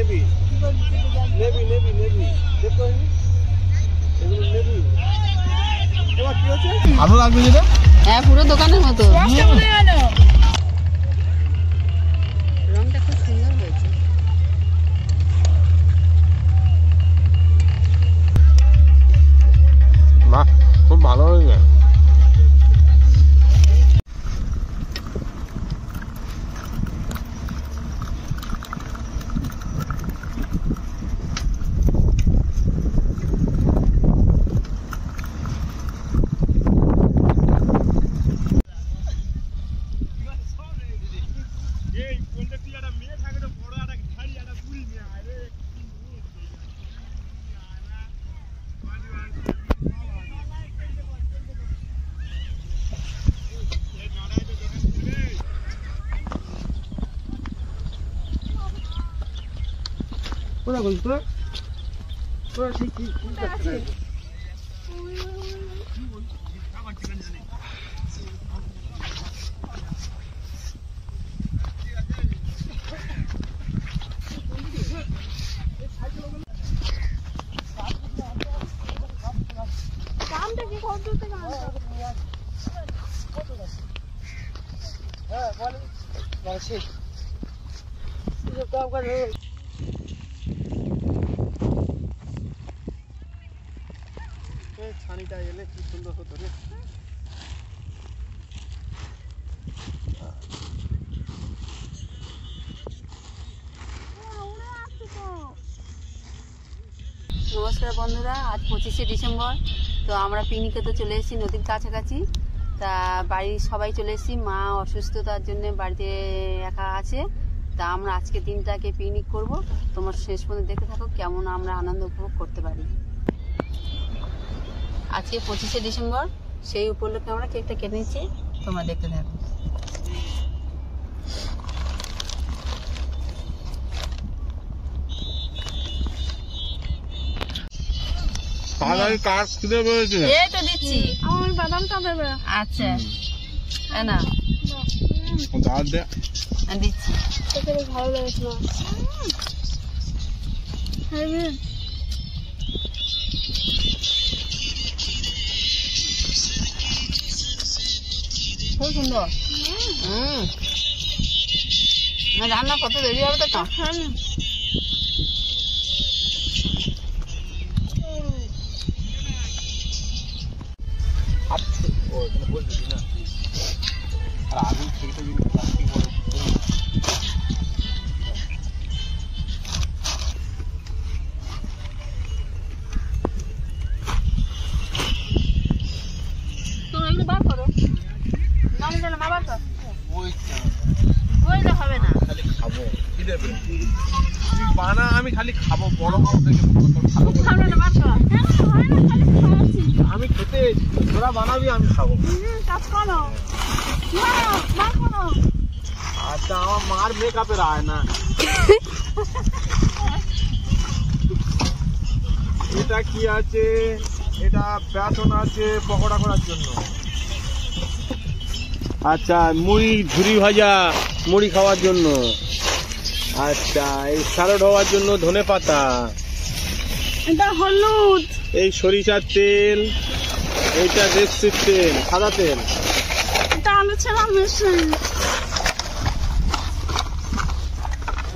নেবি নেবি নেবি নেবি দেখো এগুলো নেবি। এবার কি হচ্ছে ভালো লাগবে যেটা? হ্যাঁ পুরো দোকানের মতো। রংটা খুব সুন্দর হয়েছে। বাহ খুব ভালো হয়েছে। Pura golpe. Pura sí. কামটা কি করতে কাম? হ্যাঁ বলেন বলছি ये काम कर रहे हो এই ছানিটা এলে কি সুন্দর হতো রে। নমস্কার বন্ধুরা, আজ 25শে ডিসেম্বর। তো আমরা পিকনিকে চলে এসেছি নদীর কাছাকাছি। তা বাড়ির সবাই চলে এসেছি, মা অসুস্থতার জন্য বাড়িতে একা আছে। তা আমরা আজকে দিনটাকে পিকনিক করব। তোমার শেষ পর্যন্ত দেখতে থাকো কেমন আমরা আনন্দ উপভোগ করতে পারি। আজকে 25শে ডিসেম্বর, সেই উপলক্ষে আমরা কেকটা কেটে নিচ্ছি, তোমরা দেখতে থাকো। তাড়াতাড়ি কাজ খিদে পেয়েছে। এই তো দিচ্ছি। আমার বাদামটা দেবে। আচ্ছা না দাঁত দে দিচ্ছি। তোকে ভালো লাগছে না? হ্যাঁ খুব সুন্দর। রান্না কত দেরি হবে তো? হ্যাঁ আমি খালি খাবো বড় বড় দেখে আমি খেতে তোরা বানাবি আমি খাবো। আচ্ছা আমার মার মেকআপের আয় না। এটা কি আছে? এটা বেসন আছে পকোড়া করার জন্য। আচ্ছা মুড়ি ঝুরি ভাজা মুড়ি খাওয়ার জন্য। আচ্ছা এই স্যালাড হওয়ার জন্য ধনে পাতা। এটা হলুদ। এই সরিষার তেল, এইটা রেপসির তেল সাদা তেল। এটা আলু ছেলা মেশিন।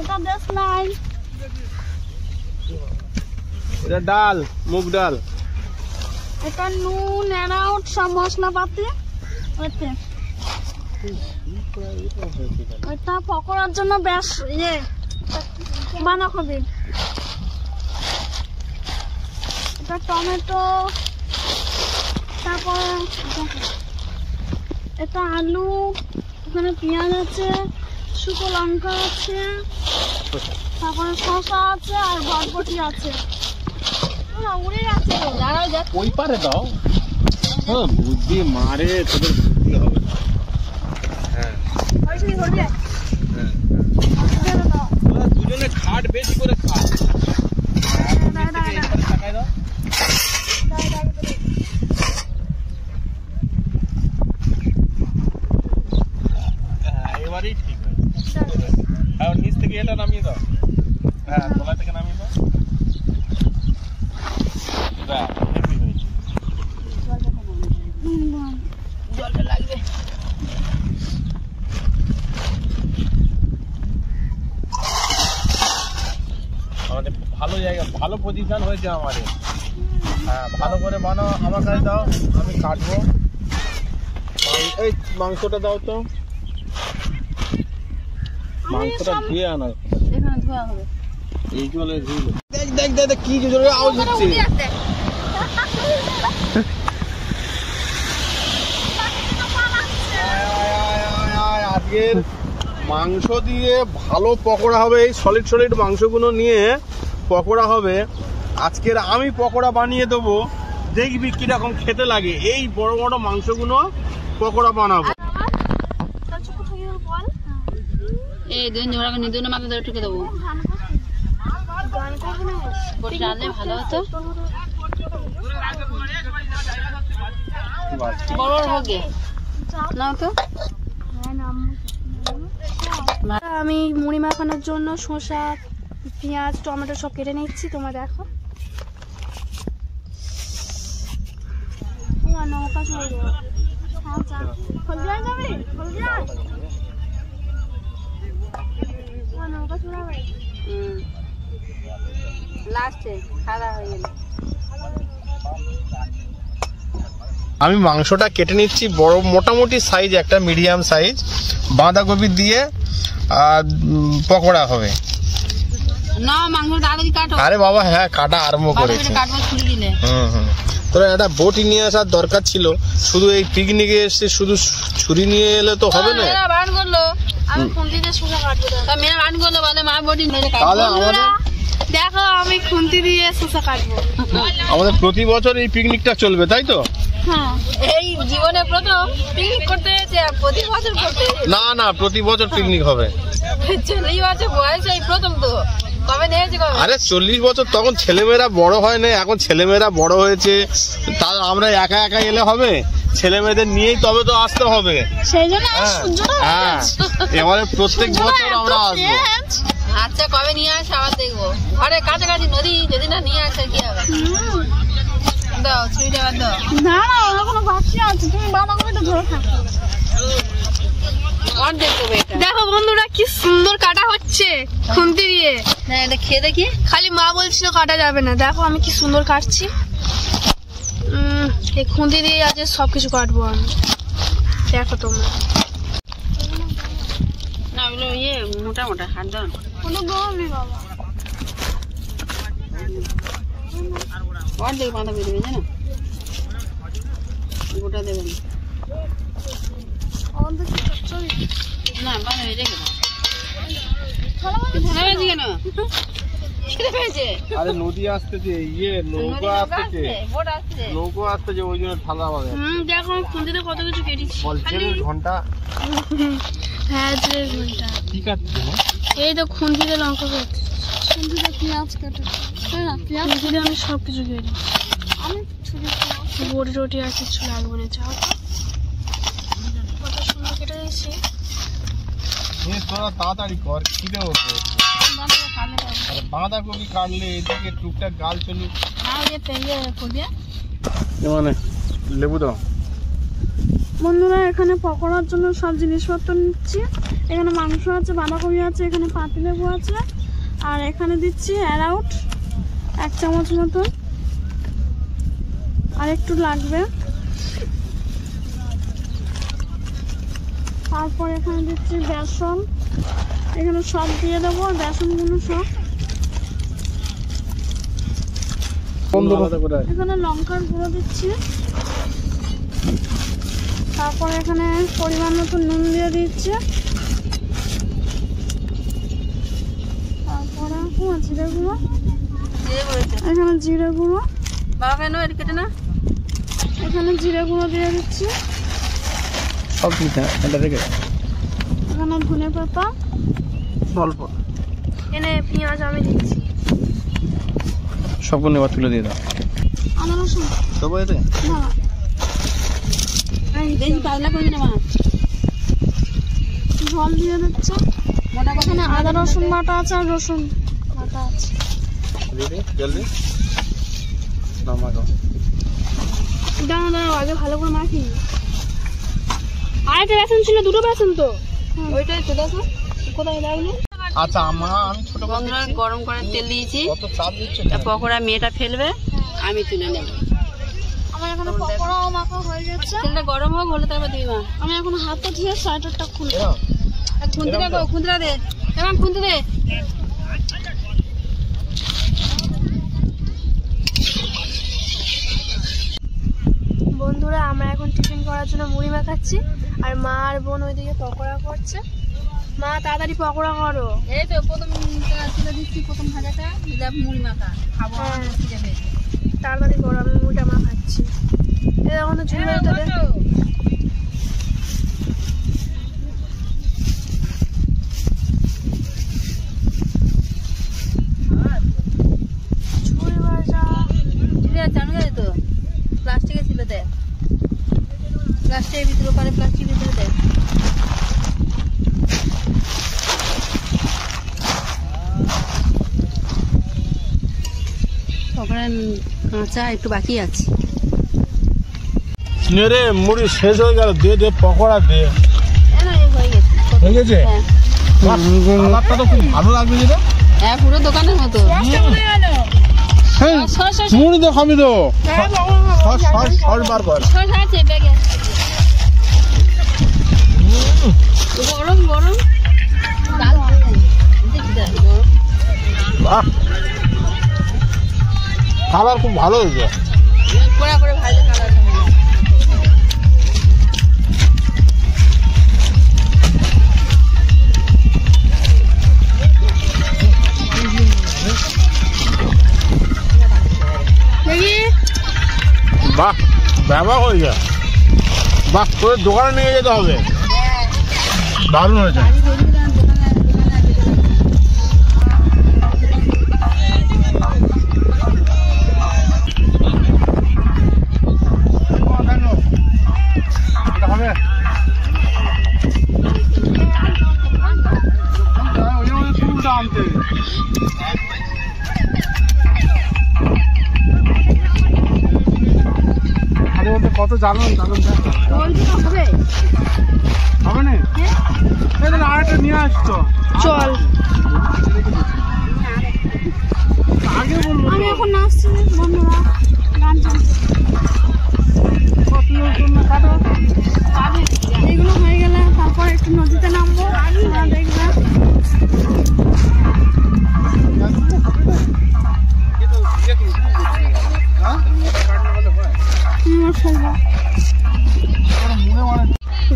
এটা দেশ নাই। এটা ডাল মুগ ডাল। এটা নুন এরাউট সব মশলাপাতি। এটা পকোড়ার জন্য বেশ বাঁধাকপি। এটা টমেটো, তারপর এটা আলু, এখানে পেঁয়াজ আছে, শুকনো লঙ্কা আছে, তারপরে শসা আছে আর বরবটি আছে। উড়ে যাচ্ছে ওই পারে দাও। হ্যাঁ বুদ্ধি মারে তোদের বুদ্ধি হবে না। হ্যাঁ দুজনে খাট বেশি করে খা। এবারেই ঠিক হয়। নিচ থেকে এটা নামিয়ে দাও। হ্যাঁ তলা থেকে নামিয়ে দাও। জলটা লাগবে। আমাদের ভালো জায়গা, ভালো পজিশন হয়েছে আমাদের। হ্যাঁ ভালো করে বানাও, আমার কাছে দাও, আমি কাটবো। এই মাংসটা দাও তো, মাংসটা ধুয়ে আনা। এখানে ধোয়া হবে। এই জলে ধুয়ে দেখ দেখ দেখ কি জোরে আওয়াজ হচ্ছে। আজকের মাংস দিয়ে ভালো পকোড়া হবে। এই সলিড সলিড মাংসগুলো নিয়ে পকোড়া হবে আজকের। আমি পকোড়া বানিয়ে দেবো, দেখবি কিরকম খেতে লাগে। এই বড় বড় মাংসগুলো পকোড়া বানাবো। এই দুজনের মাথা ধরে ঠুকে দেবো। বটি আনলে ভালো হতো, বড় বড় হোক গে নাও তো। আমি মুড়ি মাখানোর জন্য শসা, পেঁয়াজ, টমেটো সব কেটে নিচ্ছি। তোমরা দেখো নৌকা চলে যাবে। নৌকা চড়াবে লাস্টে খাওয়া হয়ে গেল। আমি মাংসটা কেটে নিচ্ছি বড়, মোটামুটি সাইজ, একটা মিডিয়াম সাইজ। বাঁধাকপি দিয়ে আর পকোড়া হবে। না মাংসটা আগে কাটো। আরে বাবা হ্যাঁ কাটা আরম্ভ করেছে। কাটবো ছুরি দিলে। তোরা একটা বটি নিয়ে আসার দরকার ছিল। শুধু এই পিকনিকে এসে শুধু ছুরি নিয়ে এলে তো হবে না। বান করলো আমি খুন্তিতে শসা কাটবো। মেয়েরা বান করলো বলে মা বটি নিয়ে তাহলে আমাদের দেখো আমি খুন্তি দিয়ে শসা কাটবো। আমাদের প্রতি বছর এই পিকনিকটা চলবে, তাই তো? হ্যাঁ এই জীবনে প্রথম পিকনিক করতে এসে প্রতি বছর করতে। না না প্রতি বছর পিকনিক হবে। 40 বছর বয়স এই প্রথম তো। কবে নিয়েছি কবে? আরে 40 বছর তখন ছেলেমেয়েরা বড় হয় না, এখন ছেলেমেয়েরা বড় হয়েছে। তা আমরা একা একা এলে হবে? ছেলে মেয়েদের নিয়েই তবে তো আসতে হবে। সেই জন্য হ্যাঁ এবারে প্রত্যেক বছর আমরা আসবো। আচ্ছা কবে নিয়ে আসে আবার দেখবো। ঘরে কাছাকাছি নদী, যদি না নিয়ে আসে কি হবে? দাও ছুরিটা বাদ দাও। না না এখনো বাকি আছে, তুমি বাঁধাকপিটা ধরে থাকো। দেখো বন্ধুরা কি সুন্দর কাটা হচ্ছে খুন্তি দিয়ে। হ্যাঁ এটা খেয়ে দেখি। খালি মা বলছিল কাটা যাবে না, দেখো আমি কি সুন্দর কাটছি। এই খুন্তি দিয়ে আজ সবকিছু কাটবো আমি, দেখো তোমরা। না ওগুলো ইয়ে মোটা মোটা হাত দাও। কোনো গরম নেই বাবা। অর্ধেক বাঁধাকপি দেবে জানো, গোটা দেবেন না। বাঁধাকপি রেখে দাও। কেন খিদে পেয়েছে? আরে নদী আসতেছে, ইয়ে নৌকা আসতেছে, নৌকা আসতেছে, ওই জন্য ঠান্ডা হবে। দেখো আমি খুন্তিতে কত কিছু কেটেছি। ঘন্টা হ্যাঁ 1.5 ঘন্টা। কি কাটছে? এই তো খুন্তিতে লঙ্কা কাটছি, খুন্তিতে পেঁয়াজ কাটছি। হ্যাঁ পেঁয়াজ খুন্তিতে আমি সব কিছু কেটেছি। আমি বড়ি রুটি আর কিছু লাগবে না। যাও কত সুন্দর কেটে দিয়েছি। তোরা তাড়াতাড়ি কর, খিদে হচ্ছে। বাঁধাকপি কাটলে এদিকে টুকটাক গাল চলুক। মানে লেবু দাও। বন্ধুরা এখানে পকোড়ার জন্য সব জিনিসপত্র নিচ্ছি। এখানে মাংস আছে, বাঁধাকপি আছে, এখানে পাতিলেবু আছে, আর এখানে দিচ্ছি অ্যারাউট 1 চামচ মতন, আর একটু লাগবে। তারপর এখানে দিচ্ছি বেসন, এখানে সব দিয়ে দেবো বেসনগুলো সব। এখানে লঙ্কার গুঁড়ো দিচ্ছি, তারপর এখানে পরিমাণ মতো নুন দিয়ে দিচ্ছি, তারপরে জিরে গুঁড়ো, এখানে জিরে গুঁড়ো, এখানে জিরে গুঁড়ো দিয়ে দিচ্ছি, এখানে ধনে পাতা অল্প, এখানে পেঁয়াজ আমি দিচ্ছি, সবগুলো এবার তুলে দিয়ে দাও। আদা রসুন দেবো এতে? না জল দিয়ে দিচ্ছে। এখানে আদা রসুন বাটা আছে আর রসুন বাটা। হাতা আছে। দিদি জলদি নামা দাও। দাঁড়াও আগে ভালো করে মাখি। আরেকটা বেসন ছিল, দুটো বেসন তো। ওইটাই তো দেখো কোথায় লাগলো? আচ্ছা আমি ছোট করে বন্ধুরা গরম করে তেল দিয়েছি, কত চাপ দিচ্ছে। পকোড়া মেয়েটা ফেলবে, আমি তুলে নেব। আমার এখনো পকোড়াও মাখা হয়ে গেছে। তেলটা গরম হোক, হলে তারপর দিবি মা। আমি এখন হাতটা ধুয়ে সোয়েটারটা খুলবো। খুন্তিটা গো, খুন্তিটা দে, এমন খুন্তি দে। বন্ধুরা আমরা এখন টিফিন করার জন্য মুড়ি মাখাচ্ছি, আর মা আর বোন ওইদিকে পকোড়া করছে। মা তাড়াতাড়ি পকোড়া করো। এই তো প্রথম তুলে দিচ্ছি, প্রথম ভাজাটা দিলাম মুড়ি মাখা খাবো। তাড়াতাড়ি করো, আমি মুড়িটা মাখাচ্ছি। এই দেখো তো ঝুড়ি বাড়িটা দে। ঝুড়ি ভাজা জানো যাই তো প্লাস্টিকে ছিল, দেখ প্লাস্টিকের ভিতরে, ওখানে প্লাস্টিকের ভিতরে দেখ। পকোড়া কাঁচা একটু বাকি আছে। রে মুড়ি শেষ হয়ে গেল, দে দে পকোড়া দে। হয়ে গেছে, হয়ে গেছে। কালারটা তো খুব ভালো লাগবে যেটা। হ্যাঁ পুরো দোকানের মতো। মুড়ি তো খাবি তো, সস বার কর। গরম গরম কালার খুব ভালো হয়েছে। পোড়া করে ভাজলে কালার বাহ ব্যাপক হয়েছে। বাহ তোর দোকানে নিয়ে যেতে হবে, দারুণ হয়েছে। কত জ্বালান হবে না, আরেকটা নিয়ে আসতো। চল আগে বলবো। আমি এখন নাচছি বন্ধুরা, গান চলছে। এইগুলো হয়ে গেলে তারপর একটু নদীতে নামবো, দেখবে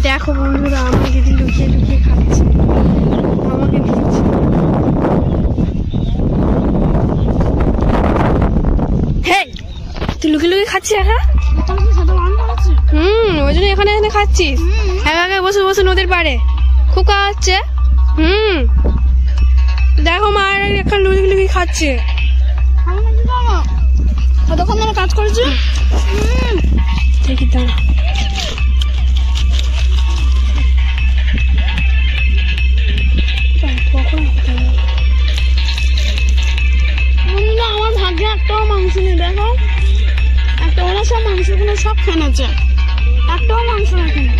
দেখো বন্ধুরা, আমি দিদি লুকিয়ে লুকিয়ে খাচ্ছি, আমাকে দিচ্ছি। হেই তুই লুকিয়ে লুকিয়ে খাচ্ছিস একা? ওই জন্য এখানে এখানে খাচ্ছিস, একা একা বসে বসে নদীর পাড়ে খুব খাওয়াচ্ছে। দেখো মা এখানে লুকিয়ে লুকিয়ে খাচ্ছে, কতক্ষণ ধরে কাজ করছি। দেখি দাঁড়া, আমার ভাগ্যে একটাও মাংস নেই। দেখো একটা, ওরা সব মাংসগুলো সব খেয়েছে, একটাও মাংস রাখেনি।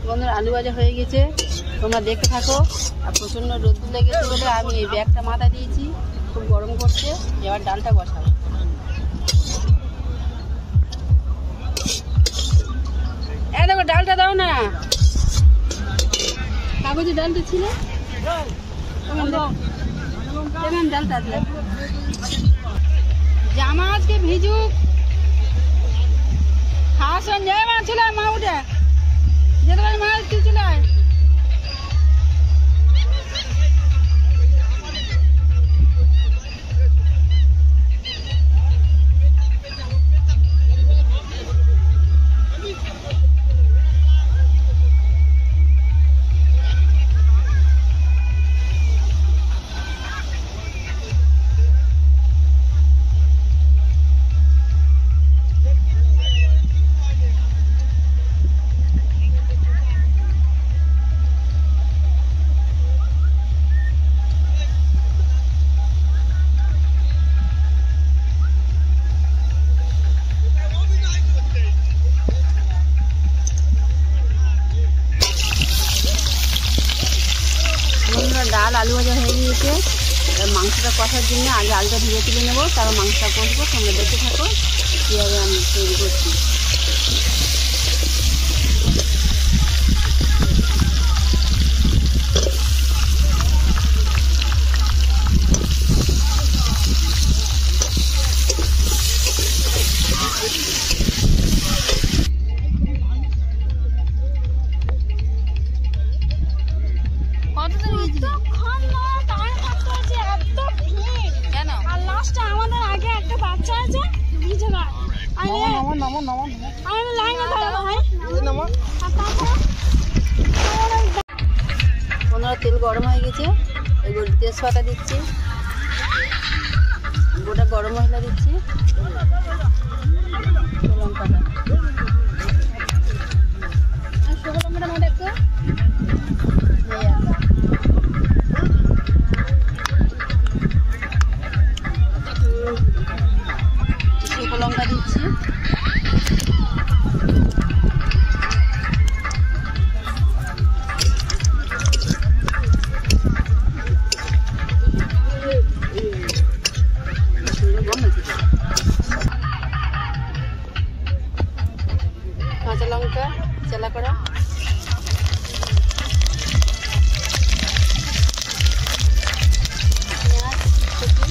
বন্ধুরা আলু ভাজা হয়ে গেছে, তোমরা দেখতে থাকো। আর প্রচণ্ড রোদ্দুর লেগেছে বলে আমি এই ব্যাগটা মাথায় দিয়েছি, খুব গরম করছে। এবার ডালটা বসাবো। দেখো ডালটা দাও না, কাগজে ডালটা ছিল ডালটা জামা আজকে ভিজুক খাওয়ার সঙ্গে মা ছিল মা উঠে যেতে পারি মা ছিল। ডাল আলু ভাজা হয়ে গিয়েছে। মাংসটা কষার জন্য আগে আলুটা ভেজে তুলে নেবো, তারপর মাংসটা কষবো। তোমরা দেখতে থাকো কীভাবে আমি তৈরি করছি। তেল গরম হয়ে গেছে, এবার তেজপাতা দিচ্ছি, গোটা গরম মশলা দিচ্ছি, লঙ্কাটা শুকনো লঙ্কাটা মধ্যে একটু শুকনো লঙ্কা দিচ্ছি, কাঁচা লঙ্কা চেলা করা, পেঁয়াজ কুচি,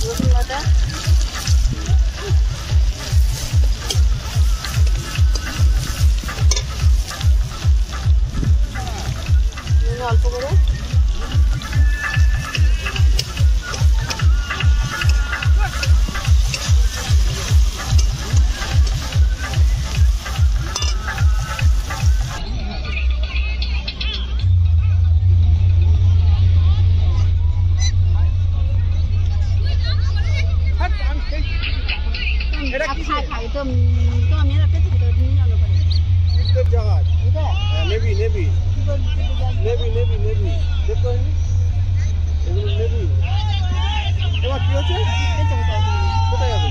রসুন বাটা, নুন অল্প করে, খাই তো আমি রাখতে তো তুমি জানো পারে কিসের জাহাজ? এটা নেভি নেভি কি করে নেভি নেভি নেভি দেখো এগুলো নেভি। এবার কি হচ্ছে? কোথায় যাবে?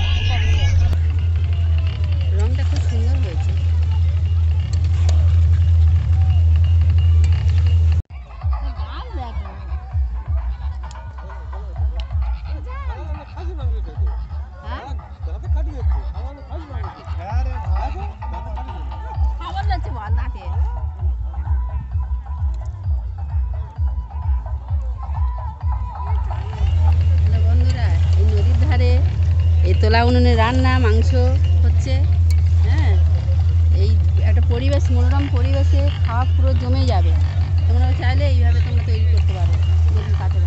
রংটা খুব সুন্দর হয়েছে। খাবার যাচ্ছে দাঁতে বন্ধুরা, এই নদীর ধারে এই তোলা উনুনে রান্না মাংস হচ্ছে। হ্যাঁ, এই একটা পরিবেশ, মনোরম পরিবেশে খাওয়া পুরো জমে যাবে। তোমরা চাইলে এইভাবে তোমরা তৈরি করতে পারো নদীর কাছে।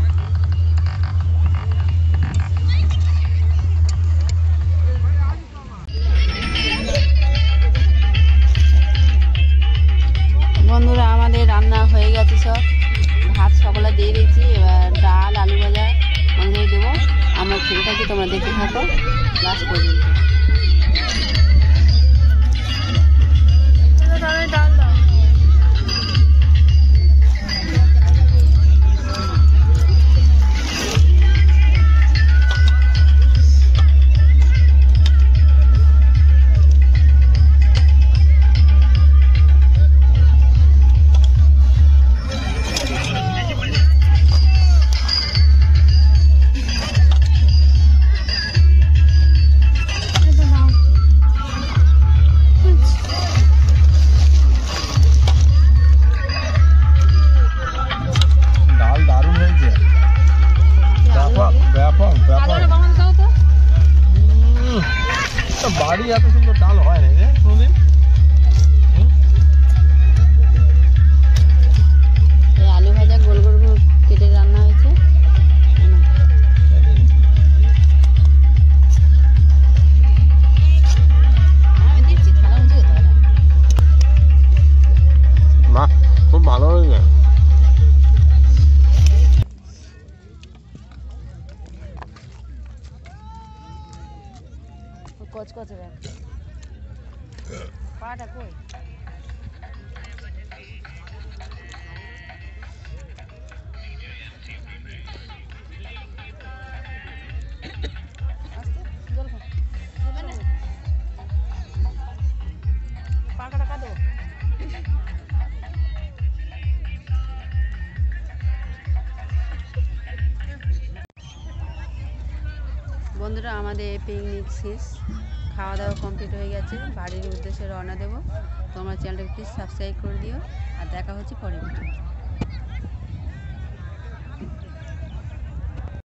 বন্ধুরা, আমাদের রান্না হয়ে গেছে, সব ভাত সকলে দিয়ে দিয়েছি। এবার ডাল আলু ভাজা মাংস দেবো। আমরা খেয়ে থাকি, তোমরা দেখতে থাকো লাস্ট পর্যন্ত। তাহলে ডাল দাও। ডাল দারুণ হয়েছে, ব্যাপক ব্যাপক ব্যাপক। বাড়ি এত সুন্দর ডাল হয় না রে কোনদিন। আলু ভাজা গোল গোল করে কেটে রান্না হয়েছে। আমি দিচ্ছি, থালা মুছে যেতে হবে। বাহ, খুব ভালো হয়েছে। কচকচে দেখ, পাটা কই? পাখাটা কাটো। বন্ধুরা, আমাদের পিকনিক শেষ, খাওয়া দাওয়া কমপ্লিট হয়ে গেছে, বাড়ির উদ্দেশ্যে রওনা দেবো। তোমরা চ্যানেলটা প্লিজ সাবস্ক্রাইব করে দিও, আর দেখা হচ্ছে পরের ভিডিও।